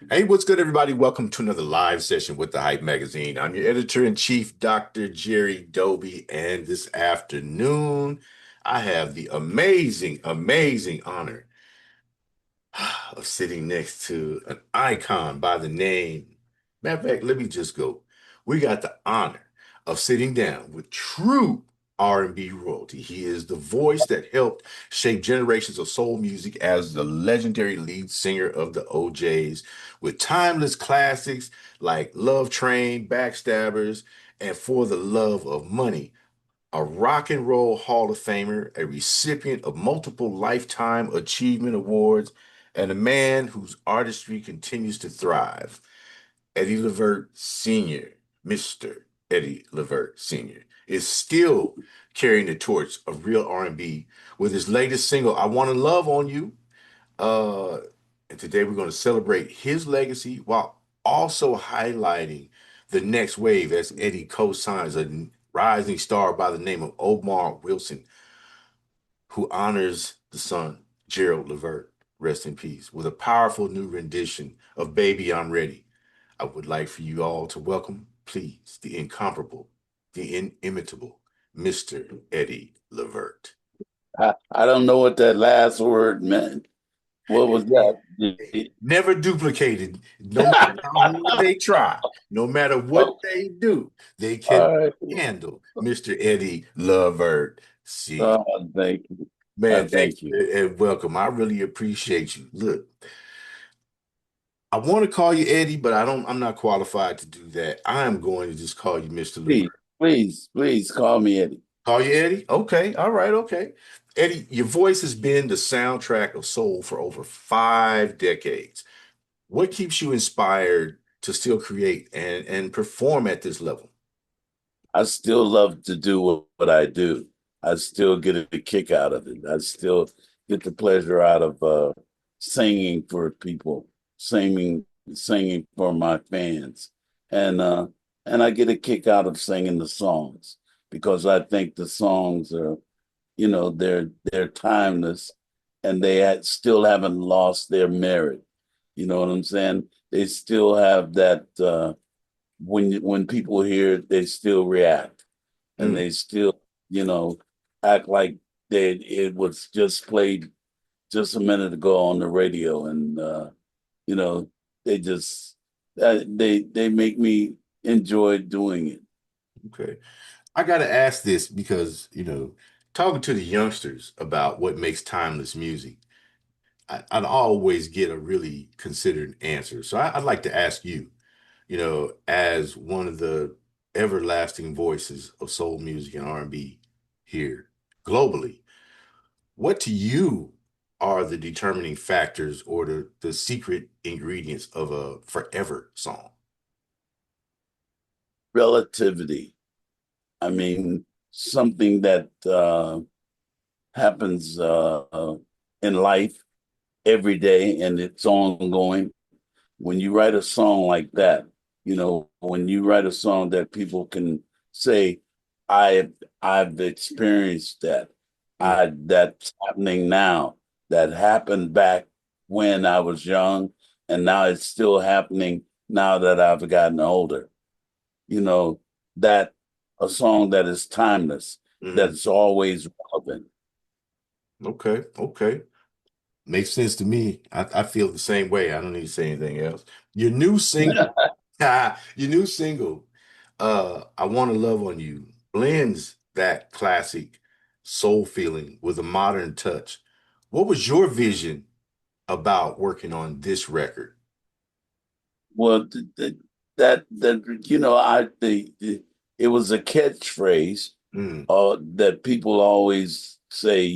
Hey, what's good, everybody? Welcome to another live session with the Hype Magazine. I'm your editor-in-chief, Dr. Jerry Doby, and this afternoon, I have the amazing honor of sitting next to an icon by the name. Matter of fact, let me just go. We got the honor of sitting down with true R&B royalty. He is the voice that helped shape generations of soul music as the legendary lead singer of the OJs, with timeless classics like Love Train, Backstabbers, and For the Love of Money, a rock and roll Hall of Famer, a recipient of multiple Lifetime Achievement Awards, and a man whose artistry continues to thrive. Eddie Levert Sr., Mr. Eddie Levert Sr., is still carrying the torch of real R&B with his latest single, I Want to Love on You. Uh, and today we're going to celebrate his legacy while also highlighting the next wave as Eddie co-signs a rising star by the name of Omar Wilson, who honors the son, Gerald Levert, rest in peace, with a powerful new rendition of Baby I'm Ready. I would like for you all to welcome, please, the incomparable, the inimitable Mr. Eddie Levert. I don't know what that last word meant. What was that? Never duplicated, no matter how hard they try, no matter what Oh, they do, they cannot all right. handle Mr. Eddie Levert. See, Uh, thank you. man, thank Thank you. you and welcome. I really appreciate you. Look, I want to call you Eddie, but I'm not qualified to do that. I am going to just call you Mr. Please, Levert. please call me Eddie. Call you Eddie? Okay, all right, okay. Eddie, your voice has been the soundtrack of soul for over 5 decades. What keeps you inspired to still create and perform at this level? I still love to do what I do. I still get a kick out of it. I still get the pleasure out of singing for people, singing for my fans, and uh, and I get a kick out of singing the songs because I think the songs are, they're timeless, and still haven't lost their merit. You know what I'm saying? They still have that. When people hear it, they still react, and Mm, they still, you know, act like it was just played just a minute ago on the radio, and you know, they just they make me enjoy doing it. okay. I got to ask this because, talking to the youngsters about what makes timeless music, I'd always get a really considered answer. So I'd like to ask you, as one of the everlasting voices of soul music and R&B here globally, what to you are the determining factors or the secret ingredients of a forever song? Relativity. I mean, something that happens in life every day, and it's ongoing. When you write a song like that, when you write a song that people can say, I've I've experienced that. Mm, That's happening now. That happened back when I was young, and now it's still happening now that I've gotten older. You know, that a song that is timeless, mm, that's always relevant. okay, okay. Makes sense to me. I feel the same way. I don't need to say anything else. Your new single, your new single, I Want to Love on You, blends that classic soul feeling with a modern touch. What was your vision about working on this record? Well, that it was a catchphrase Mm, that people always say.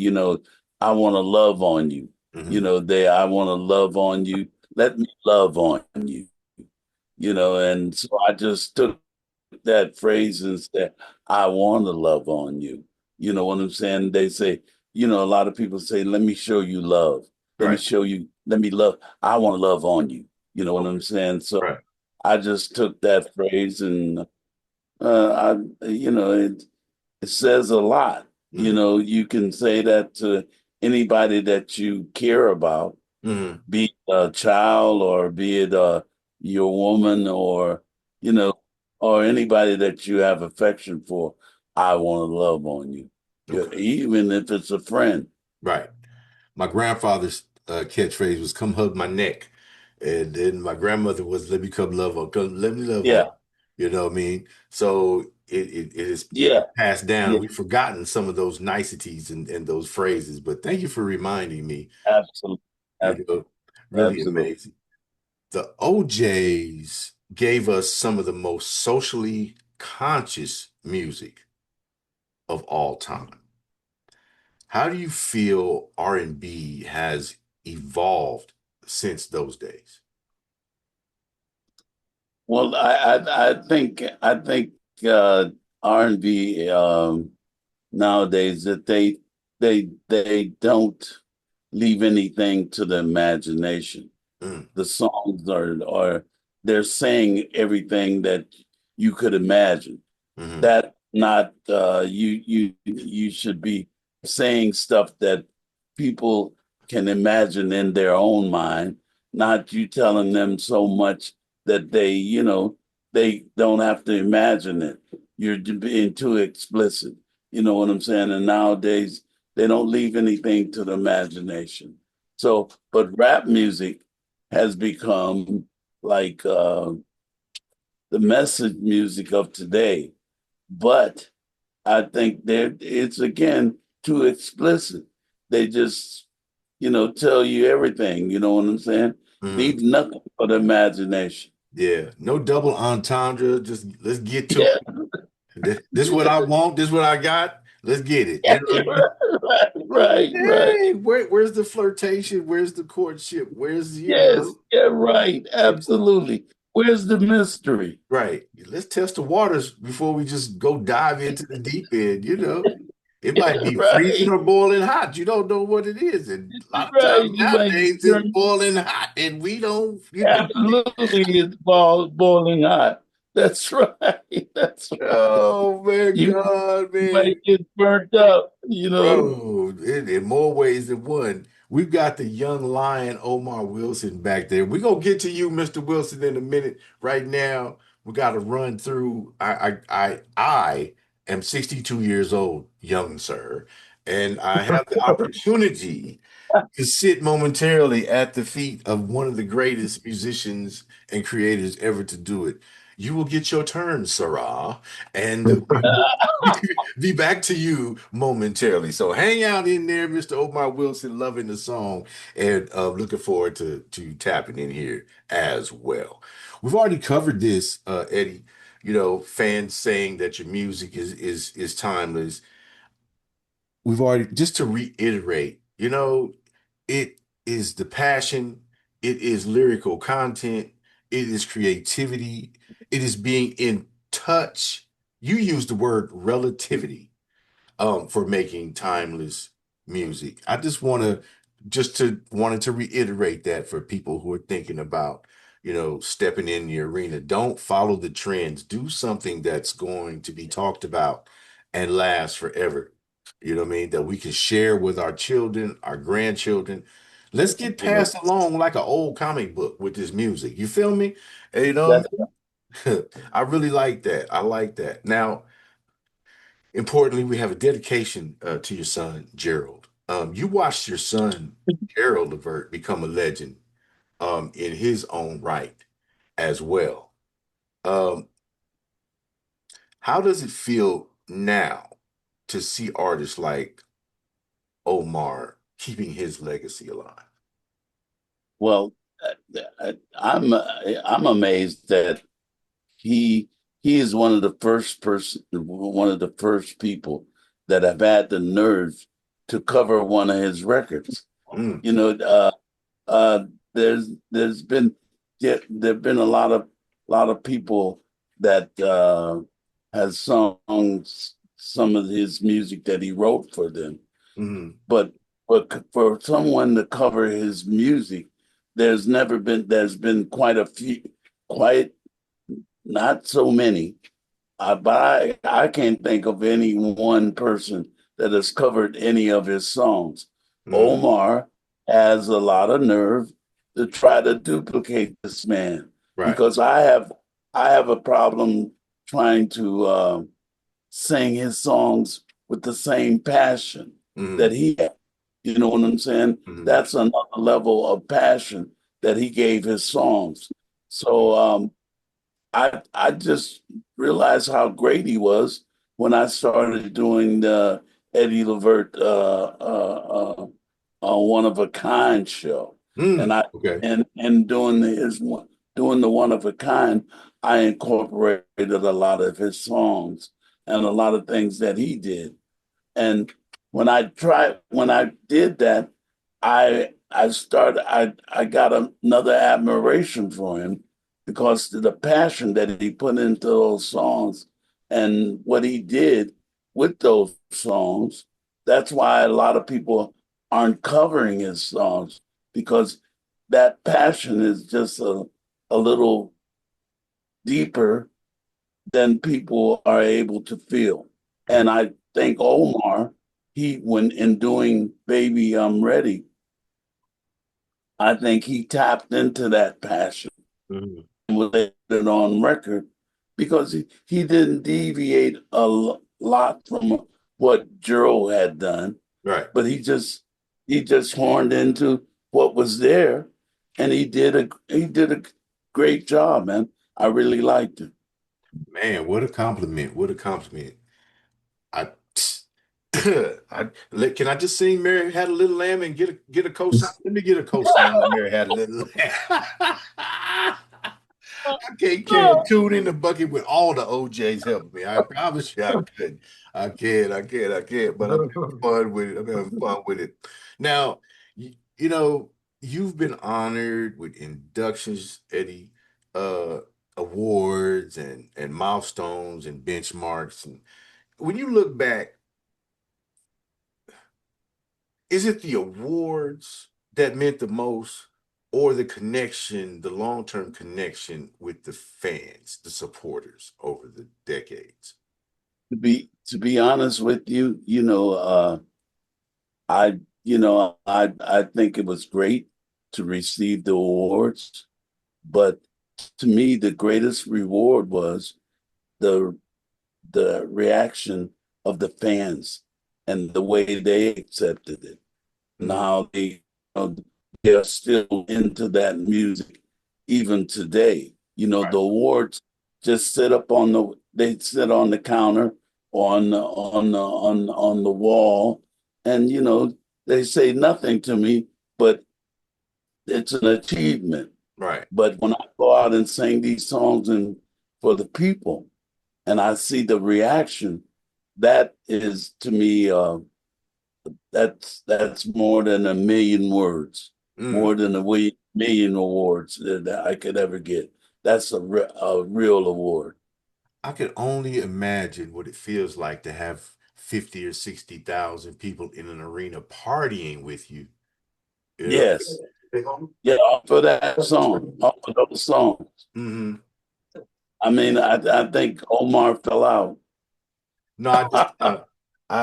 I want to love on you. hmm I want to love on you. Let me love on you. And so I just took that phrase and said, I want to love on you. You know what I'm saying? They say, a lot of people say, let me show you love. Let me Right. show you, let me love. I want to love on you. You know what Okay. I'm saying? So Right. I just took that phrase and it says a lot. hmm You can say that to anybody that you care about, Hmm. be it a child or be it your woman or, you know, or anybody that you have affection for. I want to love on you. Yeah, Okay. even if it's a friend. Right. My grandfather's catchphrase was "Come hug my neck," and then my grandmother was "Let me come love on, come let me love on." Yeah, You know what I mean? So it is yeah, passed down. yeah, We've forgotten some of those niceties and those phrases, but thank you for reminding me. absolutely. You know, really Absolutely. amazing. The OJs gave us some of the most socially conscious music of all time. How do you feel R&B has evolved since those days? Well, I think R&B nowadays that they don't leave anything to the imagination. Mm, The songs are they're saying everything that you could imagine. hmm. That not you should be saying stuff that people can imagine in their own mind, not you telling them so much that they don't have to imagine it. You're being too explicit. You know what I'm saying? And nowadays they don't leave anything to the imagination. So, but rap music has become like the message music of today. But I think that it's again too explicit. They just, tell you everything. You know what I'm saying? Hmm. Leave nothing for the imagination. Yeah, no double entendre. Just let's get to Yeah, it. This what I want. This what I got. Let's get it. You yeah, know what I mean? right. Hey, where's the flirtation? Where's the courtship? Where's, Yes, yeah, right. you know, Absolutely. Where's the mystery? right. Let's test the waters before we just go dive into the deep end, you know. It might be freezing Right, or boiling hot. You don't know what it is. And a lot of right. times You might nowadays it's turn boiling hot and we don't, absolutely it's boiling hot. That's right. That's right. oh man, You God, man. might get burnt up. Bro, in more ways than one. We've got the young lion Omar Wilson back there. We're gonna get to you, Mr. Wilson, in a minute. Right now, we got to run through. I am 62 years old, young sir, and I have the opportunity to sit momentarily at the feet of one of the greatest musicians and creators ever to do it. You will get your turn, Sarah, and we will be back to you momentarily. So hang out in there, Mr. Omar Wilson, loving the song and looking forward to tapping in here as well. We've already covered this, Eddie. You know, fans saying that your music is timeless. We've already just to reiterate, you know, it is the passion, it is lyrical content, it is creativity, it is being in touch. You use the word relativity for making timeless music. I just want to wanted to reiterate that for people who are thinking about, stepping in the arena. Don't follow the trends. Do something that's going to be talked about and last forever. You know what I mean? That we can share with our children, our grandchildren. Let's get Absolutely. passed along like an old comic book with this music. You feel me? You know That's what I mean? I really like that. I like that. Now, importantly, we have a dedication to your son, Gerald. You watched your son, Gerald Levert, become a legend in his own right as well. Um, how does it feel now to see artists like Omar keeping his legacy alive? well, I'm amazed that he he is one of the first people that have had the nerve to cover one of his records. Mm, You know, uh, there's been there've been a lot of people that has sung some of his music that he wrote for them, mm, but for someone to cover his music, there's been quite not so many, but I can't think of any one person that has covered any of his songs. mm, Omar has a lot of nerve to try to duplicate this man Right. because I have a problem trying to sing his songs with the same passion Hmm. that he had. You know what I'm saying? Hmm. That's another level of passion that he gave his songs. So I just realized how great he was when I started doing the Eddie Levert one of a kind show, and Mm. I Okay. and doing the one of a kind, I incorporated a lot of his songs and a lot of things that he did. And when I did that, I got another admiration for him because the passion that he put into those songs and what he did with those songs. That's why a lot of people aren't covering his songs because that passion is just a little deeper than people are able to feel. And I think Omar, when in doing Baby I'm Ready, I think he tapped into that passion Mhm. and was it on record because he didn't deviate lot from what Gerald had done, Right. but he just horned into what was there and he did a great job, man. I really liked it. Man, what a compliment. What a compliment. I, can I just sing Mary Had a Little Lamb and get a cosign? Let me get a cosign on Mary Had a Little Lamb. I can't carry a tune in the bucket with all the OJs helping me. I promise you I couldn't. I can't. But I'm having fun with it. I'm having fun with it. Now, you know, you've been honored with inductions, Eddie, uh, awards and milestones and benchmarks. And when you look back, is it the awards that meant the most, or the connection, the long-term connection with the fans, the supporters over the decades? To be honest with you, I I think it was great to receive the awards, but to me the greatest reward was the the reaction of the fans and the way they accepted it and Mhm. how they're still into that music even today. The Right. awards just they sit on the counter on the wall, and they say nothing to me, but it's an achievement. Right. But when I go out and sing these songs and for the people, and I see the reaction, that is to me that's more than a million words, Mm. more than million awards that I could ever get. That's a real award. I could only imagine what it feels like to have 50 or 60,000 people in an arena partying with you. You Yes, know? yeah, off of that song, off of those songs. Hmm. I mean, I think Omar fell out. No, I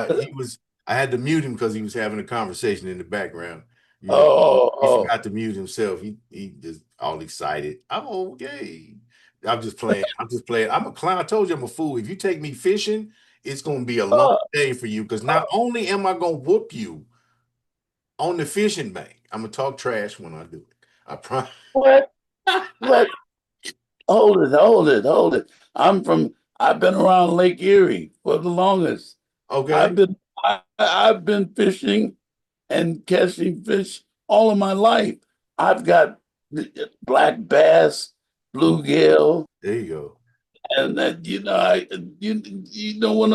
just he was I had to mute him because he was having a conversation in the background. You know, Oh, he oh, forgot to mute himself. He just all excited. I'm okay. I'm just playing. I'm just playing. I'm a clown. I told you I'm a fool. If you take me fishing, it's gonna be a long oh, day for you because not only am I gonna whoop you on the fishing bank, I'm gonna talk trash when I do it. I promise. what? What? Hold it. I've been around Lake Erie for the longest. Okay. I've been fishing and catching fish all of my life. I've got black bass, bluegill, There you go. and that you know what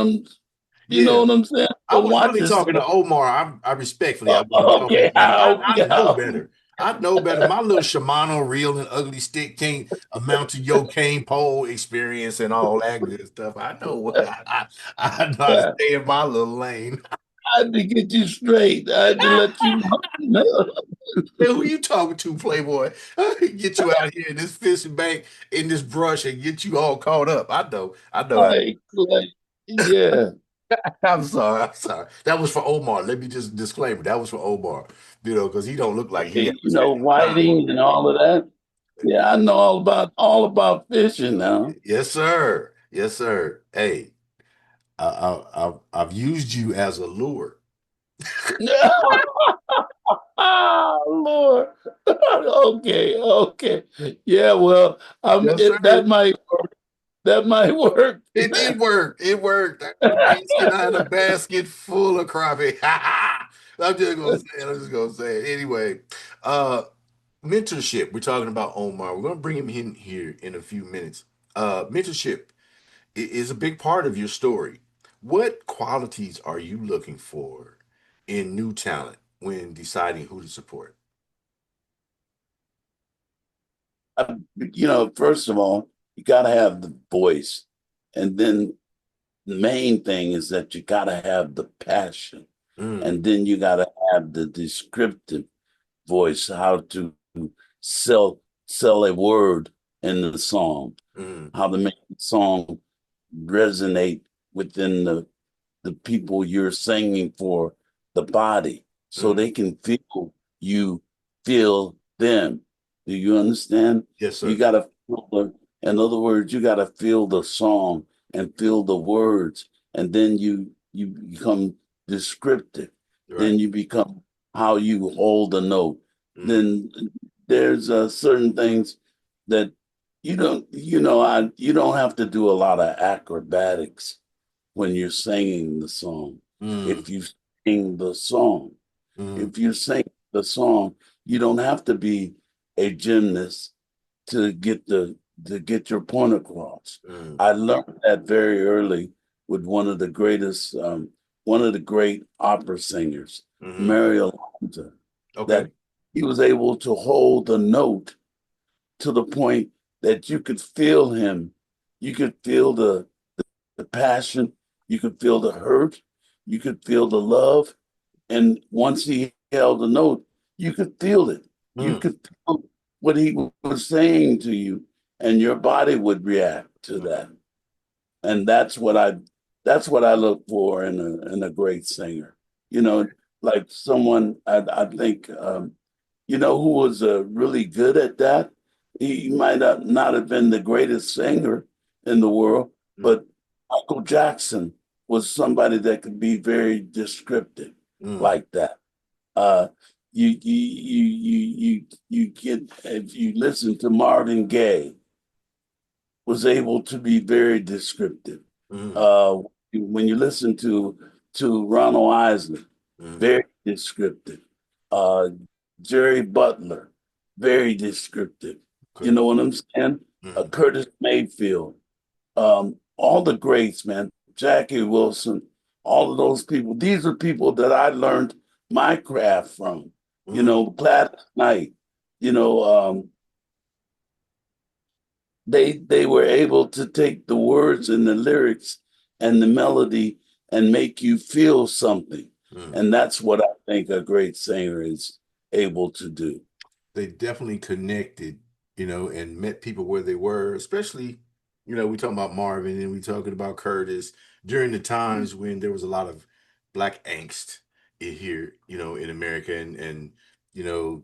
Yeah. I'm saying? I But was watch really talking to yourself. Omar. I respectfully, I wasn't talking Okay, to you. I know yeah. better. I know better. My little Shimano reel and ugly stick can't amount to your cane pole experience and all that good stuff. I know what I know how to Yeah. stay in my little lane. I had to get you straight. I had to let you know. Man, who you talking to, Playboy? Get you out here in this fishing bank in this brush and get you all caught up. I know. I know. Yeah. I'm sorry. I'm sorry. That was for Omar. Let me just disclaimer. That was for Omar. because he don't look like he Okay, ever spent no time. whiting and all of that. Yeah, I know all about fishing now. Yes, sir. Yes, sir. Hey, I've used you as a lure. Lord. Okay, okay. Yeah, well, Yes, sir. that might work. It did work. It worked. I had a basket full of crappie. I'm just gonna say it. I'm just gonna say it. Anyway, uh, mentorship. We're talking about Omar. We're gonna bring him in here in a few minutes. Mentorship is a big part of your story. What qualities are you looking for in new talent when deciding who to support? First of all, you got to have the voice. And then the main thing is that you got to have the passion. Mm, And then you got to have the descriptive voice, how to sell sell a word in the song, mm, how to make the song resonate within the people you're singing for, the body, so mm. they can feel you, feel them. Do you understand? Yes, You sir. got to in other words, you got to feel the song and feel the words, and then you become descriptive. Right. Then you become how you hold the note. Mm, Then there's certain things that you don't have to do a lot of acrobatics when you're singing the song. mm, If you sing the song, mm, if you sing the song, you don't have to be a gymnast to get your point across. mm, I learned that very early with one of the great opera singers, mm. Mario Lanza, Okay. that he was able to hold the note to the point that you could feel him. You could feel the passion, you could feel the hurt, you could feel the love. And once he held the note, you could feel it. You Mm, could feel what he was saying to you, and your body would react to mm, that. And that's what I look for in a great singer. You know, okay. like someone I think who was really good at that. He might not have been the greatest singer in the world, Mm, but Michael Jackson was somebody that could be very descriptive mm, like that. Uh, you get if you listen to Marvin Gaye, was able to be very descriptive. mm, Uh, when you listen to Ronald Isley, mm. very descriptive. Uh, Jerry Butler, very descriptive. You Okay. know what I'm saying? Mm, Curtis Mayfield, all the greats, man. Jackie Wilson, all of those people. These are people that I learned my craft from. mm, Gladys Knight. You know, they were able to take the words and the lyrics and the melody and make you feel something. mm. And that's what I think a great singer is able to do. They definitely connected, and met people where they were, especially, we talking about Marvin and we talking about Curtis during the times when there was a lot of black angst here, in America and you know,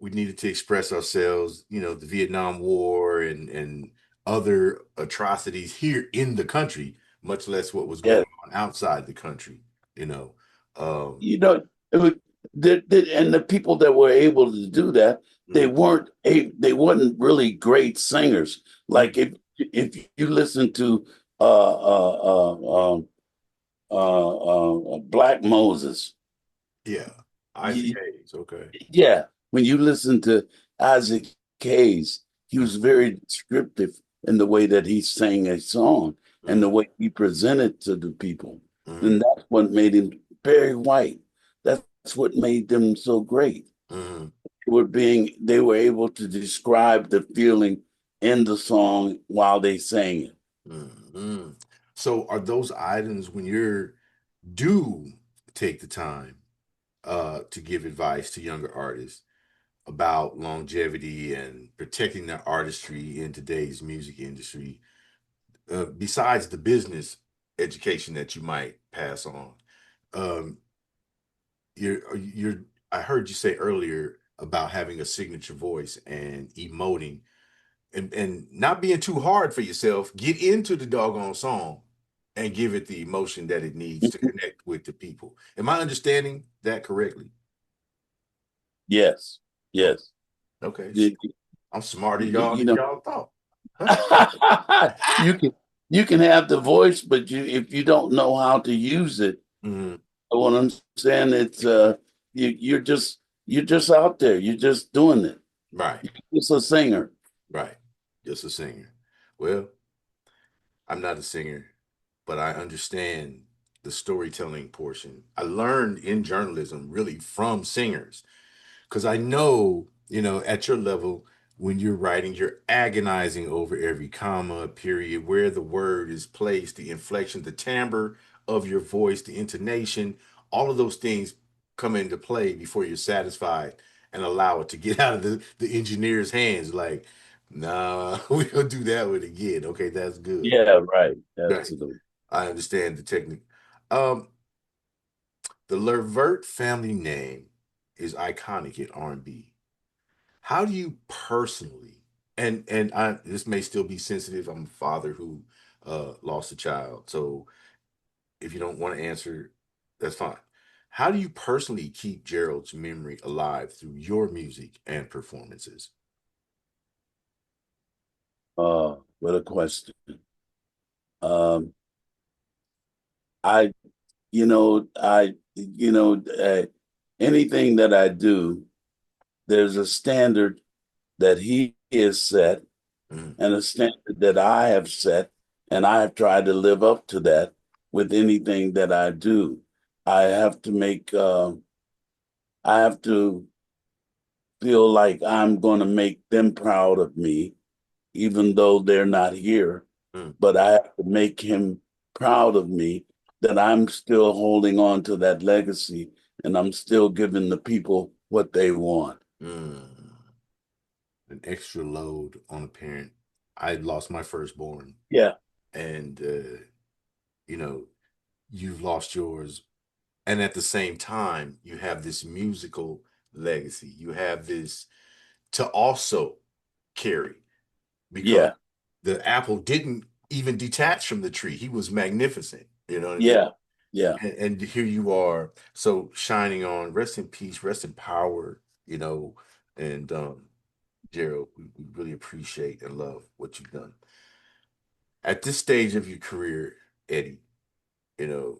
we needed to express ourselves, the Vietnam War and other atrocities here in the country, much less what was Yeah, going on outside the country, you know. Um, you know, it was, and the people that were able to do that, mm, they weren't really great singers. Like mm, if you listen to uh, uh, uh, Black Moses, yeah, Isaac you, Hayes, okay. yeah, when you listen to Isaac Hayes, he Mm, was very descriptive in the way that he sang a song and mm, the way he presented to the people. mm, And that's what made him very white. That's what made them so great. mm, They were able to describe the feeling in the song while they sang it. mm, mm. So are those items when you're do take the time to give advice to younger artists about longevity and protecting their artistry in today's music industry, besides the business education that you might pass on, um, you're I heard you say earlier about having a signature voice and emoting and not being too hard for yourself. Get into the doggone song and give it the emotion that it needs to connect with the people. Am I understanding that correctly? Yes, Oh, yes. okay. You, I'm smarter y'all you than know, y'all thought. Huh? you can you can have the voice, but if you don't know how to use it, Mhm. what I'm saying, it's you're just out there. You're just doing it. Right, You're just a singer. right. Just a singer. Well, I'm not a singer, but I understand the storytelling portion. I learned in journalism really from singers because I know, at your level, when you're writing, you're agonizing over every comma, period, where the word is placed, the inflection, the timbre of your voice, the intonation, all of those things come into play before you're satisfied and allow it to get out of the engineer's hands. Like, nah, we don't do that one again. Okay, that's good. Yeah, right. Right. Absolutely. I understand the technique. Um, the Levert family name is iconic in R&B. How do you personally, and this may still be sensitive. I'm a father who lost a child, so if you don't want to answer, that's fine. How do you personally keep Gerald's memory alive through your music and performances? What a question. Um, I, anything that I do, there's a standard that he is set Mm, and a standard that I have set, and I have tried to live up to that with anything that I do. I have to I have to feel like I'm going to make them proud of me, even though they're not here. mm, But I have to make him proud of me that I'm still holding on to that legacy and I'm still giving the people what they want. mm. An extra load on a parent. I lost my firstborn, Yeah, and you know, you've lost yours. And at the same time, you have this musical legacy. You have this to also carry because yeah, the apple didn't even detach from the tree. He was magnificent. You know what I mean? yeah, yeah. And here you are, so shining on. Rest in peace, rest in power. And Gerald, we really appreciate and love what you've done. At this stage of your career, Eddie, you know,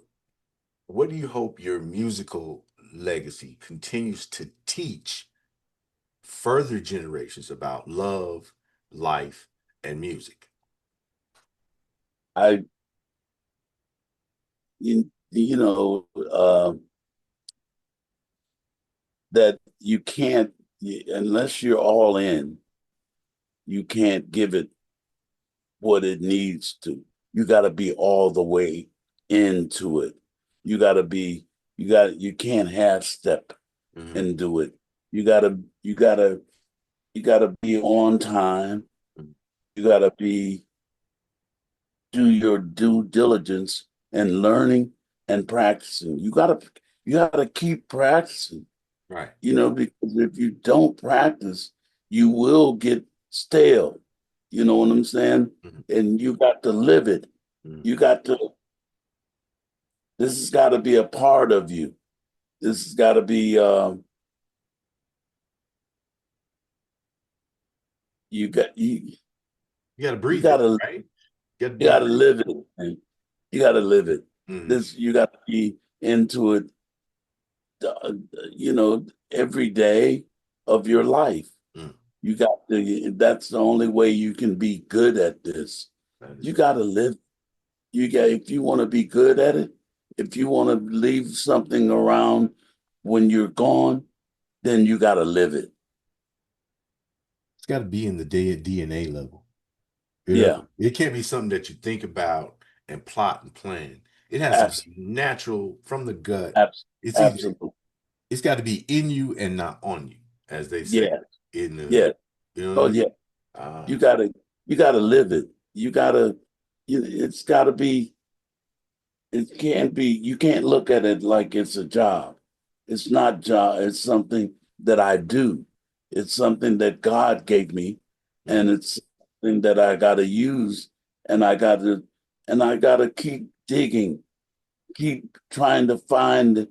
what do you hope your musical legacy continues to teach further generations about love, life, and music? I, you know, that you can't, unless you're all in, you can't give it what it needs to. You got to be all the way into it. You got to be, you can't half step Hmm. and do it. You gotta be on time. You gotta do your due diligence and learning and practicing. You gotta keep practicing, Right. because if you don't practice, you will get stale. You know what I'm saying? Hmm. And you got to live it. Hmm. You got to, this has got to be a part of you. This has got to be, you got, you, You got to you breathe got it, to, right? You got to you be got to breathing. live it. Man. You got to live it. Mm, This, you got to be into it, every day of your life. mm. That's the only way you can be good at this. That is You right. got to live. If you want to be good at it, if you want to leave something around when you're gone, then you got to live it. It's got to be in the DNA level. Yeah, It can't be something that you think about and plot and plan. It has to abs- be natural from the gut. abs- It's either absolutely. it's got to be in you and not on you, as they say Yeah, in the, yeah. you know what I Oh, mean? yeah. You gotta, you gotta live it. It's gotta be. It can't be. You can't look at it like it's a job. It's not job. It's something that I do. It's something that God gave me, Mm, and it's something that I got to use, and I got to keep digging, keep trying to find,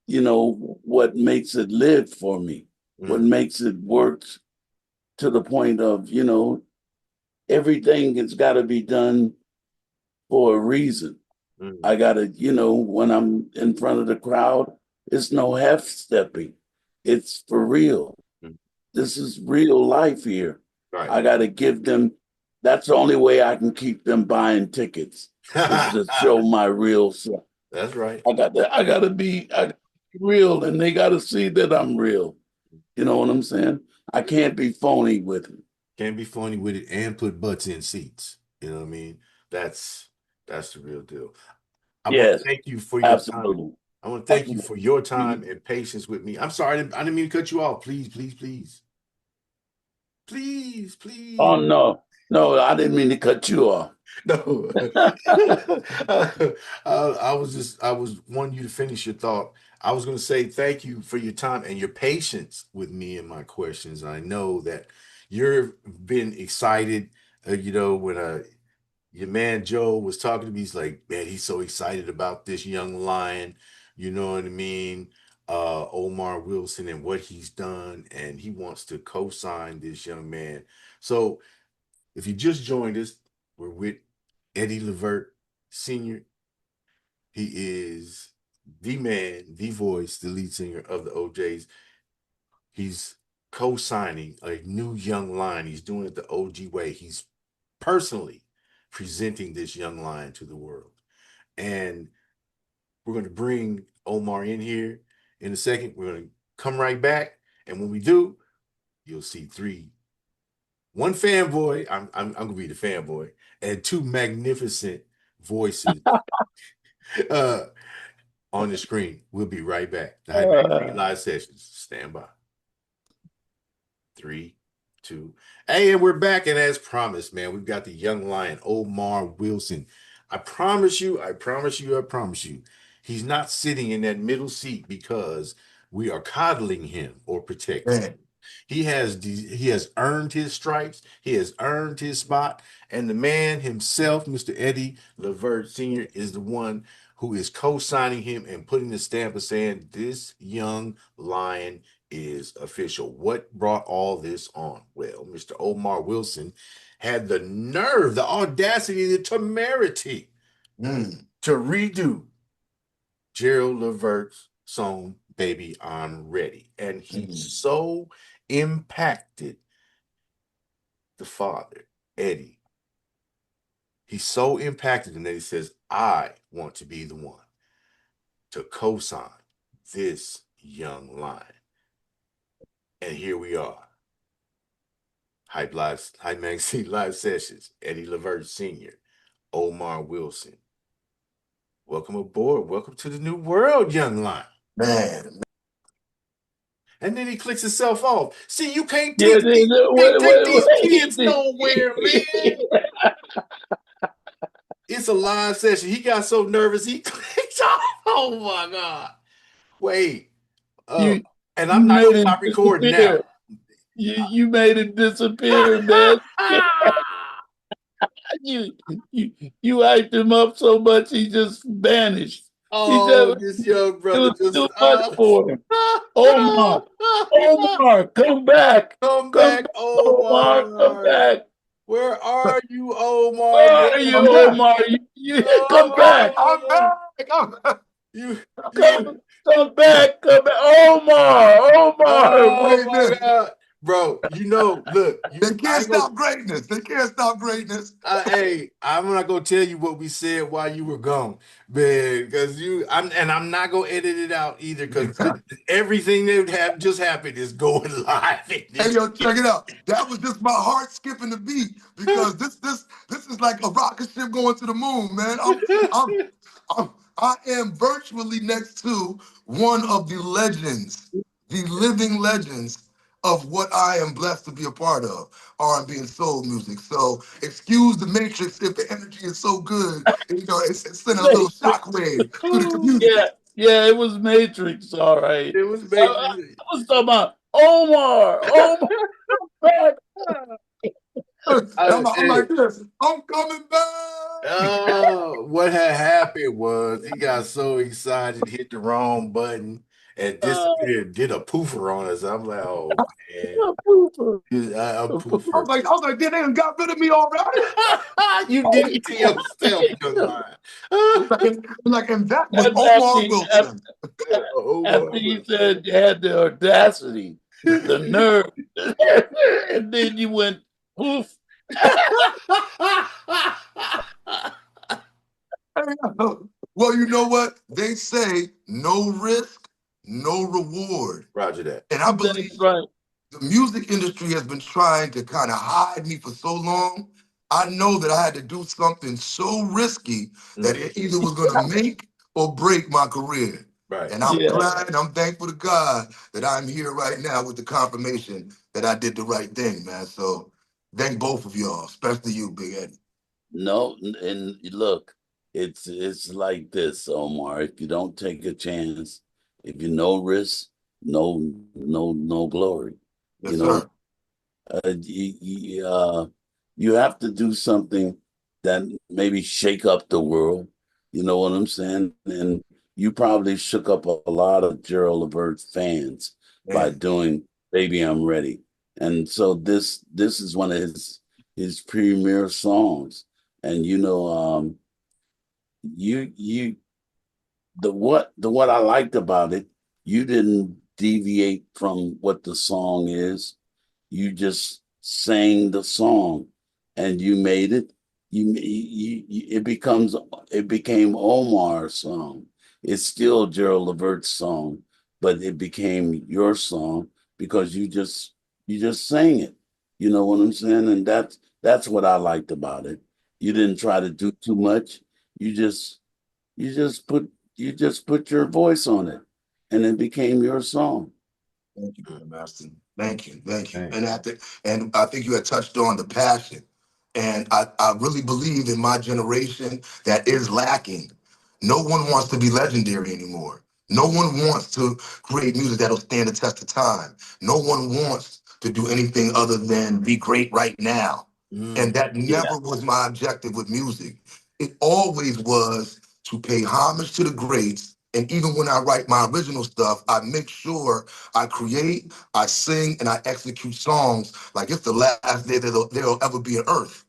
what makes it live for me, what mm, makes it work to the point of, everything has got to be done for a reason. mm, I got to, when I'm in front of the crowd, it's no half stepping. It's for real. mm. This is real life here. Right. I got to give them, that's the only way I can keep them buying tickets is to show my real self. That's right. I gotta be real, and they gotta see that I'm real. You know what I'm saying? I can't be phony with it. Can't be funny with it and put butts in seats. You know what I mean? That's that's the real deal. I want to Yes, thank you for your time. absolutely. I want to thank you Absolutely. for your time and patience with me. I'm sorry, I didn't mean to cut you off. Please, please, please. Please, please. Oh no, no, I didn't mean to cut you off. No. I was wanting you to finish your thought. I was going to say thank you for your time and your patience with me and my questions. I know that you've been excited, when your man Joe was talking to me. He's like, man, he's so excited about this young lion. You know what I mean? Omar Wilson and what he's done, and he wants to co-sign this young man. So if you just joined us, we're with Eddie Levert Sr. He is the man, the voice, the lead singer of the OJs. He's co-signing a new young lion. He's doing it the OG way. He's personally presenting this young lion to the world. And we're going to bring Omar in here in a second. We're going to come right back. And when we do, you'll see one fanboy, I'm gonna be the fanboy, and two magnificent voices uh on the screen. We'll be right back. The Hype Magazine Uh, live sessions. Stand by. Three, two. Hey, and we're back. And as promised, man, we've got the young lion, Omar Wilson. I promise you, I promise you, I promise you, he's not sitting in that middle seat because we are coddling him or protecting. Man, He has earned his stripes. He has earned his spot. And the man himself, Mr. Eddie Levert Sr., is the one who is co-signing him and putting the stamp of saying this young lion is official. What brought all this on? Well, Mr. Omar Wilson had the nerve, the audacity, the temerity to redo Gerald Levert's song Baby I'm Ready. And he mm, so impacted the father, Eddie. He's so impacted him that he says, I want to be the one to co-sign this young lion. And here we are. Hype Magazine Live Sessions, Eddie Levert Sr., Omar Wilson. Welcome aboard. Welcome to the new world, young lion. man. And then he clicks himself off. See, yeah, can't wait, take wait, these kids nowhere, man. wait. It's a live session. He got so nervous he clicked off. Oh my God. Wait. Uh, you and you I'm not made gonna it stop recording now. disappear. You made it disappear, man. You you hyped him up so much he just vanished. He Oh, just this young it brother was just too much for him. Omar, Omar, come back. come Come back, back, Omar, come Omar. back. Where are you, Omar, Where are you, I'm man? back. Omar? You I'm come back. back. I'm Oh, back. I'm back. you, you, Come back. Come back. Omar, Omar. oh my Greatness. God, bro. Look, They I can't ain't gonna stop greatness. They can't stop greatness. hey, I'm not gonna tell you what we said while you were gone, man, because I'm not gonna edit it out either, because everything that have just happened is going live in Hey this. yo, check it out. That was just my heart skipping the beat because this is like a rocket ship going to the moon, man. I'm, I am virtually next to one of the legends, the living legends of what I am blessed to be a part of, R&B and soul music. So excuse the matrix if the energy is so good, it's sending a little shockwave through the Oh, community. Yeah, Yeah, it was Matrix, all right. It was I making. was talking about Omar. I'm Hey, like this. I'm coming back. what had happened was he got so excited, hit the wrong button, and disappeared, did a poofer on us. I'm like, oh man, a poofer. I was like, they done got rid of me already. You did it to yourself, young man. And that was And Omar Wilson. Oh, after he said you had the audacity, the nerve, and then you went poof. Well, you know what? They say no risk, no reward. Roger that. And I That's believe right. the music industry has been trying to kind of hide me for so long. I know that I had to do something so risky that it either was going to make or break my career. Right. And I'm Yeah. glad and I'm thankful to God that I'm here right now with the confirmation that I did the right thing, man. So thank both of y'all, especially you, Big Eddie. No, and look, it's like this, Omar. If you don't take a chance, if you no risk, no glory. Yes, You know, sir. you have to do something that maybe shake up the world. You know what I'm saying? And you probably shook up a lot of Gerald Levert fans by Man. doing "Baby I'm Ready," and so this is one of his premier songs. And you what I liked about it, you didn't deviate from what the song is. You just sang the song, and you made it. It became Omar's song. It's still Gerald Levert's song, but it became your song because you just sang it. You know what I'm saying? And that's what I liked about it. You didn't try to do too much. You just you just put you just put your voice on it, and it became your song. Thank you, Brother Marston. Thank you, thank you. Right. And I think you had touched on the passion. And I really believe in my generation that is lacking. No one wants to be legendary anymore. No one wants to create music that'll stand the test of time. No one wants to do anything other than be great right now. And Mm. that Yeah, never was my objective with music. It always was to pay homage to the greats. And even when I write my original stuff, I make sure I create, I sing, and I execute songs like it's the last day that there'll ever be an earth.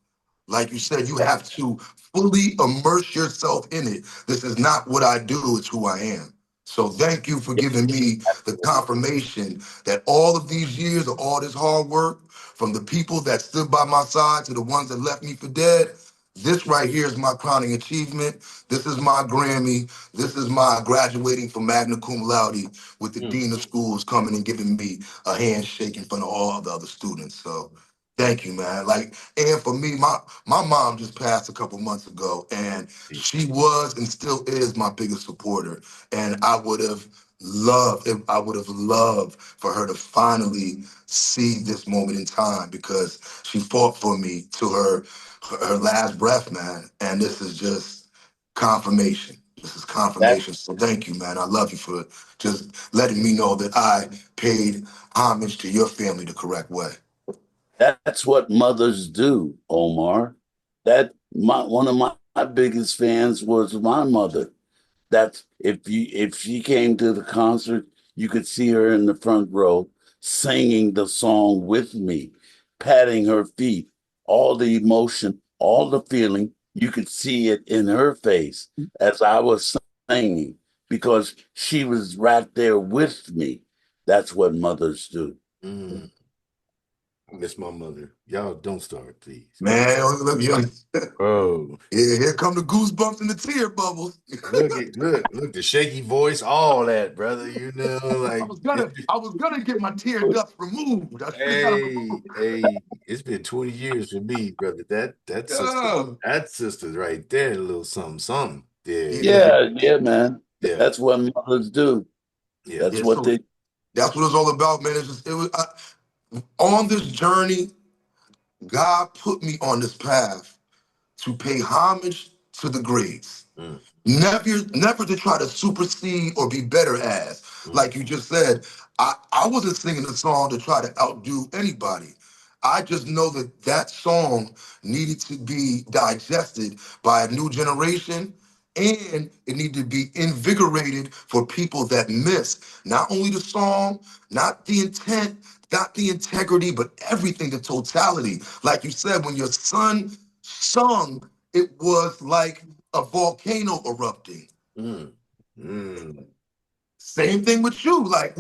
Like you said, you have to fully immerse yourself in it. This is not what I do, it's who I am. So thank you for giving me the confirmation that all of these years of all this hard work, from the people that stood by my side to the ones that left me for dead, this right here is my crowning achievement. This is my Grammy. This is my graduating from magna cum laude with the Mm. dean of schools coming and giving me a handshake in front of all the other students. So thank you, man. Like, and for me, my mom just passed a couple months ago, and she was and still is my biggest supporter. And I would have loved for her to finally see this moment in time because she fought for me to her last breath, man. And this is just confirmation. This is that confirmation. So thank you, man. I love you for just letting me know that I paid homage to your family the correct way. that's what mothers do, Omar. That my one of my biggest fans was my mother. That's if she came to the concert, you could see her in the front row singing the song with me, patting her feet, all the emotion, all the feeling. You could see it in her face as I was singing because she was right there with me. That's what mothers do. Mm. I miss my mother. Y'all don't start, please. Man, look, Oh, here come the goosebumps and the tear bubbles. look, the shaky voice, all that, brother. You know, I like was gonna, I was gonna get my tear ducts removed. I should have got them removed. hey, it's been 20 years for me, brother. Yeah, That sister's right there, a little something, something. Yeah, yeah, Yeah, man. yeah, That's what mothers do. yeah. That's yeah. what So they that's what it's all about, man. It's just, it was on this journey. God put me on this path to pay homage to the grades. Mm, Never to try to supersede or be better as. mm, Like you just said, I wasn't singing the song to try to outdo anybody. I just know that that song needed to be digested by a new generation, and it needed to be invigorated for people that miss not only the song, not the intent, not the integrity, but everything, the totality. Like you said, when your son sung, it was like a volcano erupting. mm, mm. Same thing with you. Like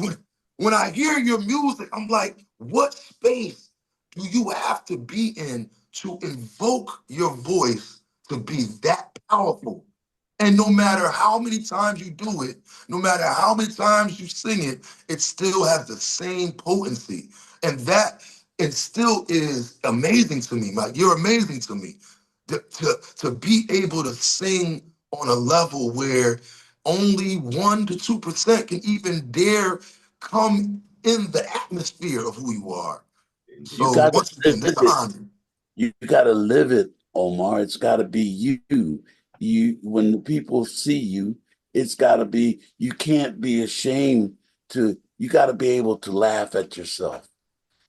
when I hear your music, I'm like, what space do you have to be in to invoke your voice to be that powerful? And no matter how many times you do it, no matter how many times you sing it, it still has the same potency. And that it still is amazing to me. Like you're amazing to me. To be able to sing on a level where only 1 to 2% can even dare come in the atmosphere of who you are. You So got to once live again, this it. honor. You got to live it, Omar. It's got to be you. You when the people see you, it's got to be. You can't be ashamed to. You got to be able to laugh at yourself.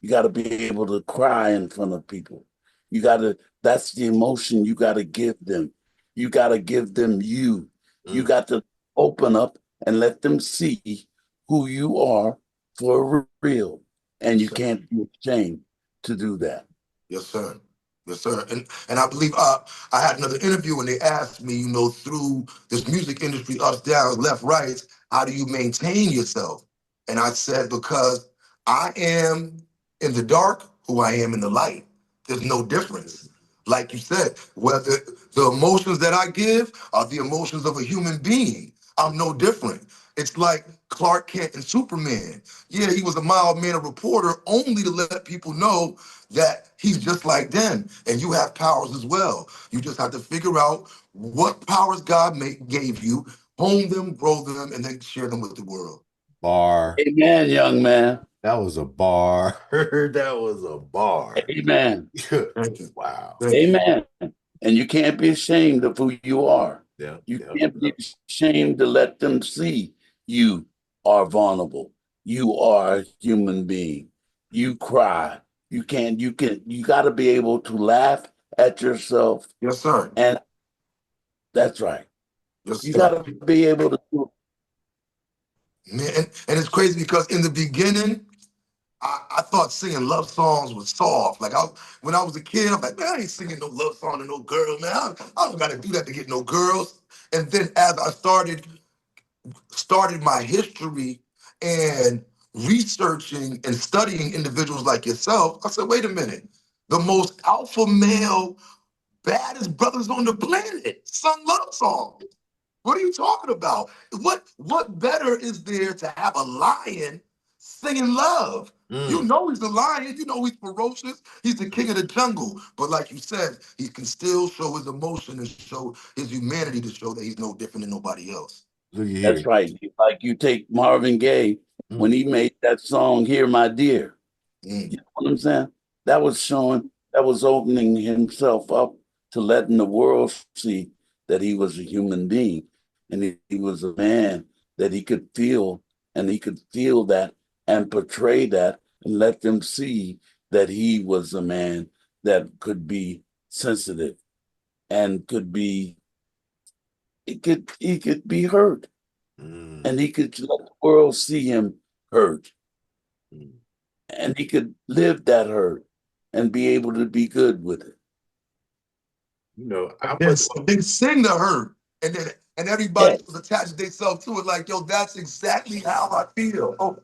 You got to be able to cry in front of people. You got to. That's the emotion you got to give them. You got to give them you. You Mm. got to open up and let them see who you are for real. And Yes, you sir. can't be ashamed to do that. Yes, sir. Yes, sir. And I believe I had another interview and they asked me, through this music industry, ups, downs, left, rights, how do you maintain yourself? And I said, because I am in the dark who I am in the light. There's no difference. Like you said, whether the emotions that I give are the emotions of a human being, I'm no different. It's like Clark Kent and Superman. Yeah, he was a mild mannered reporter only to let people know that he's just like them and you have powers as well. You just have to figure out what powers God gave you, hone them, grow them, and then share them with the world. Bar. Amen, young man. That was a bar. That was a bar. Amen. Thank you. Wow. Thank you. Amen. And you can't be ashamed of who you are. Yeah, You yeah, can't yeah. be ashamed to let them see you are vulnerable. You are a human being. You cry. You got to be able to laugh at yourself. Yes, sir. And that's right. Yes, You sir. got to be able to do Man, and it's crazy because in the beginning, I thought singing love songs was soft. Like when I was a kid, I'm like, man, I ain't singing no love song to no girl, man. I don't gotta do that to get no girls. And then as I started my history and researching and studying individuals like yourself, I said, wait a minute. The most alpha male, baddest brothers on the planet sung love songs. What are you talking about? What better is there to have a lion singing love? You Mm. know he's a lion. You know he's ferocious. He's the king of the jungle. But like you said, he can still show his emotion and show his humanity to show that he's no different than nobody else. Look at that's here. right. Like you take Marvin Gaye when Mm. he made that song, Hear My Dear. Mm. You know what I'm saying? That was opening himself up to letting the world see that he was a human being and he was a man that he could feel and he could feel that and portray that and let them see that he was a man that could be sensitive and he could be hurt Mm. and he could let the world see him hurt Mm. and he could live that hurt and be able to be good with it. I Then, was. then sing the hurt. And everybody Yes, was attaching themselves to it like, yo, that's exactly how I feel. Oh,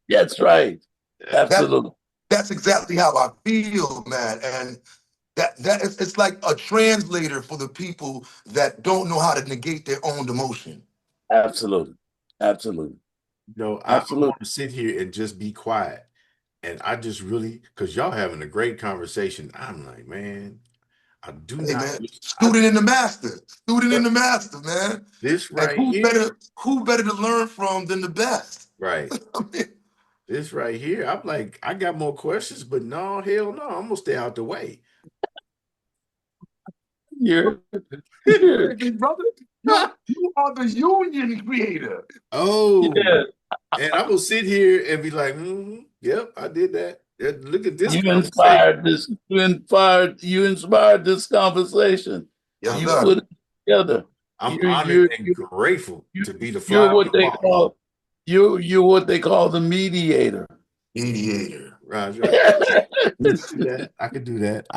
that's right. that Absolutely. that's exactly how I feel, man. And that it's like a translator for the people that don't know how to negate their own emotion. Absolutely. Absolutely. I want Absolutely. to sit here and just be quiet. And I just really, because y'all having a great conversation. I'm like, man, I do Hey not man, wish I student in the master, student in yep, the master, man. this And right here, who better to learn from than the best? right. I mean, This right here. I'm like, I got more questions, but no, hell no, I'm gonna stay out the way. You're, Big brother, you are the union creator. Oh, yeah. and I'm gonna sit here and be like, yep, I did that. Look at this You conversation. inspired this. You inspired this conversation. Yes, You sir. put it together. I'm You're honored you're and grateful you're, to be the fly you're on what the they wall. call you're what they call the mediator. Mediator. Right. I could do that. I could do that.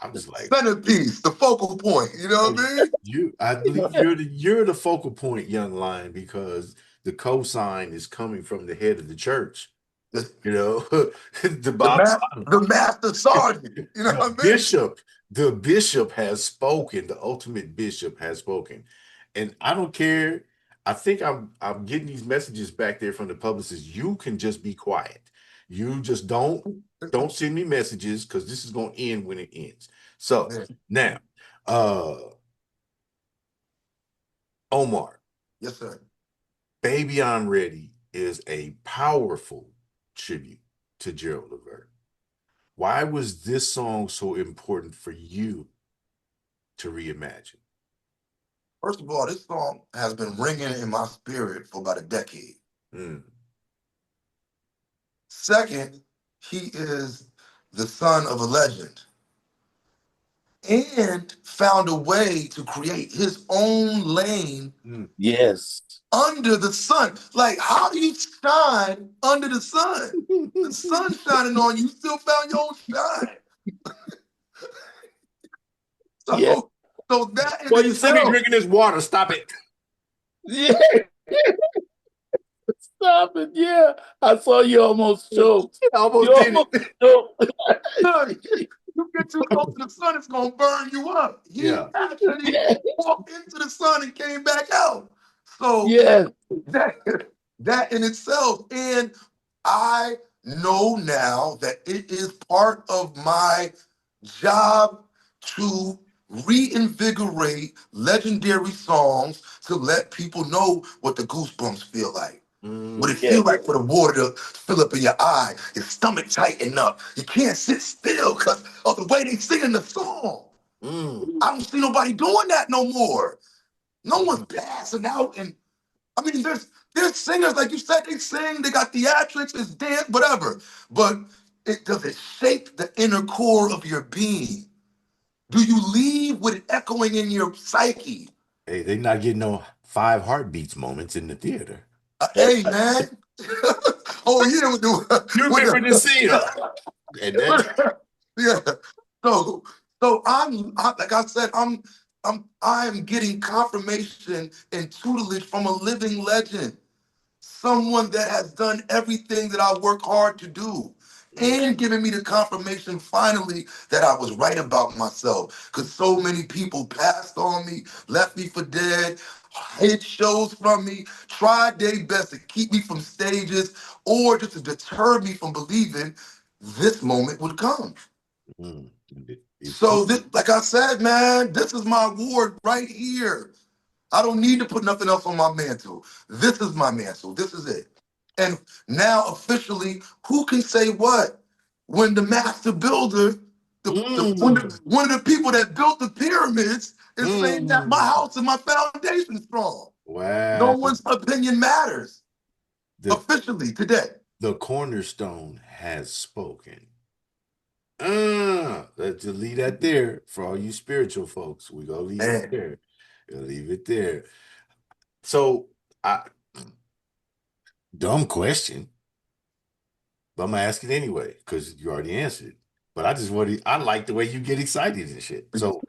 I'm just like, Centerpiece, the focal point. You know what I mean? I believe you're the focal point, young lion, because the cosign is coming from the head of the church. The, You know, the the, Bob ma- the master sergeant. You know the what I mean? bishop has spoken. The ultimate bishop has spoken, and I don't care. I think I'm getting these messages back there from the publicist. You can just be quiet. You just don't send me messages because this is going to end when it ends. So Yeah. now, uh, Omar, Yes, sir. Baby I'm Ready is a powerful tribute to Gerald Levert. Why was this song so important for you to reimagine? First of all, this song has been ringing in my spirit for about a decade. Mm. Second, he is the son of a legend and found a way to create his own lane Yes. under the sun. Like, how do you shine under the sun? The sun shining on you, still found your own shine. So, Yeah. so that in Well, you see me itself, drinking this water. Stop it. Yeah. Stop it. Yeah. I saw you almost choked. I almost You did almost it. choked. you get too close to the sun, it's gonna burn you up. He Yeah. actually walked into the sun and came back out. So Yes. that that in itself, and I know now that it is part of my job to reinvigorate legendary songs to let people know what the goosebumps feel like. What it Yeah. feel like for the water to fill up in your eye, your stomach tighten up. You can't sit still because of the way they singing the song. I don't see nobody doing that no more. No one's passing out, and I mean, there's singers like you said, they sing, they got theatrics, it's dance, whatever. But does it shape the inner core of your being? Do you leave with it echoing in your psyche? Hey, they're not getting no 5 heartbeats moments in the theater. Hey man. Oh yeah, with You remember this scene? And that yeah. So like I said, I'm getting confirmation and tutelage from a living legend. Someone that has done everything that I work hard to do and giving me the confirmation finally that I was right about myself. Because so many people passed on me, left me for dead, hid shows from me, tried their best to keep me from stages or just to deter me from believing this moment would come. mm, it's So cool. this, like I said, man, this is my award right here. I don't need to put nothing else on my mantle. This is my mantle. This is it. And now officially, who can say what? When the master builder, one of the people that built the pyramids is saying that my Mm. house and my foundation is strong. No Wow. one's opinion matters The officially today. the cornerstone has spoken. Let's just leave that there for all you spiritual folks. We're gonna leave it And there. We'll leave it there. So I dumb question, but I'm gonna ask it anyway, because you already answered it. But I like the way you get excited and shit. So